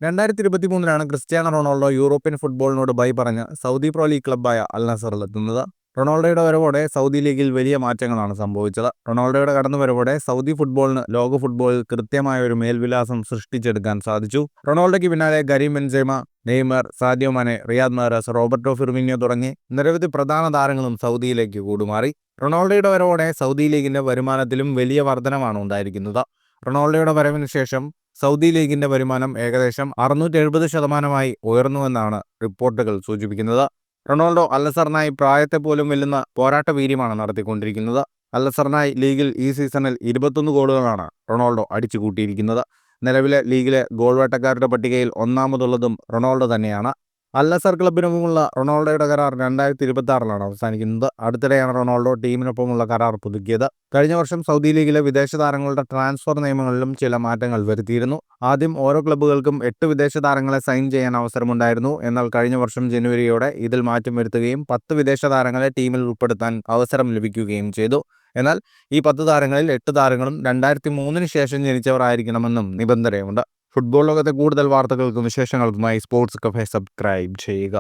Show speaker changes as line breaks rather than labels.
2023 Cristiano Ronaldo European ഫുട്ബോളിനോട് by പറഞ്ഞ് Saudi pro league ക്ലബ്ബായ അൽ നസറിലെത്തുന്നത്. റൊണാൾഡോയുടെ വരവോടെ സൗദി ലീഗിൽ വലിയ മാറ്റങ്ങളാണ് സംഭവിച്ചത്. റൊണാൾഡോയുടെ കടന്നുവരവോടെ സൗദി ഫുട്ബോളിന് ലോക ഫുട്ബോളിൽ കൃത്യമായ ഒരു മേൽവിലാസം സൃഷ്ടിച്ചെടുക്കാൻ സാധിച്ചു. റൊണാൾഡോയ്ക്ക് പിന്നാലെ Karim Benzema, Neymar, Sadio Mane, Riyad Mahrez, Roberto Firmino തുടങ്ങി നിരവധി പ്രധാന താരങ്ങളും സൗദിയിലേക്ക് കൂടുമാറി. റൊണാൾഡോയുടെ വരവോടെ സൗദി ലീഗിന്റെ വരുമാനത്തിലും വലിയ വർധനമാണ് ഉണ്ടായിരിക്കുന്നത്. റൊണാൾഡോയുടെ വരവിന് ശേഷം സൗദി ലീഗിന്റെ വരുമാനം ഏകദേശം 670% ഉയർന്നുവെന്നാണ് റിപ്പോർട്ടുകൾ സൂചിപ്പിക്കുന്നത്. റൊണാൾഡോ അൽ നസറിനായി പ്രായത്തെ പോലും വെല്ലുന്ന പോരാട്ട വീര്യമാണ് നടത്തിക്കൊണ്ടിരിക്കുന്നത്. അൽ നസറിനായി ലീഗിൽ ഈ സീസണിൽ 21 ഗോളുകളാണ് റൊണാൾഡോ അടിച്ചുകൂട്ടിയിരിക്കുന്നത്. നിലവിലെ ലീഗിലെ ഗോൾ വേട്ടക്കാരുടെ പട്ടികയിൽ ഒന്നാമതുള്ളതും റൊണാൾഡോ തന്നെയാണ്. അൽ നസർ ക്ലബിനൊപ്പമുള്ള റൊണാൾഡോയുടെ കരാർ 2026 അവസാനിക്കുന്നത്. അടുത്തിടെയാണ് റൊണാൾഡോ ടീമിനൊപ്പമുള്ള കരാർ പുതുക്കിയത്. കഴിഞ്ഞ വർഷം സൗദി ലീഗിലെ വിദേശ താരങ്ങളുടെ ട്രാൻസ്ഫർ നിയമങ്ങളിലും ചില മാറ്റങ്ങൾ വരുത്തിയിരുന്നു. ആദ്യം ഓരോ ക്ലബ്ബുകൾക്കും 8 വിദേശ താരങ്ങളെ സൈൻ ചെയ്യാൻ അവസരമുണ്ടായിരുന്നു. എന്നാൽ കഴിഞ്ഞ വർഷം ജനുവരിയോടെ ഇതിൽ മാറ്റം വരുത്തുകയും 10 വിദേശ താരങ്ങളെ ടീമിൽ ഉൾപ്പെടുത്താൻ അവസരം ലഭിക്കുകയും ചെയ്തു. എന്നാൽ ഈ 10 താരങ്ങളിൽ 8 താരങ്ങളും 2003 ശേഷം ജനിച്ചവർ ആയിരിക്കണമെന്നും നിബന്ധനയുണ്ട്. ഫുട്ബോൾ ലോകത്തെ കൂടുതൽ വാർത്തകൾക്കും വിശേഷങ്ങൾക്കുമായി സ്പോർട്സ് കഫേ സബ്സ്ക്രൈബ് ചെയ്യുക.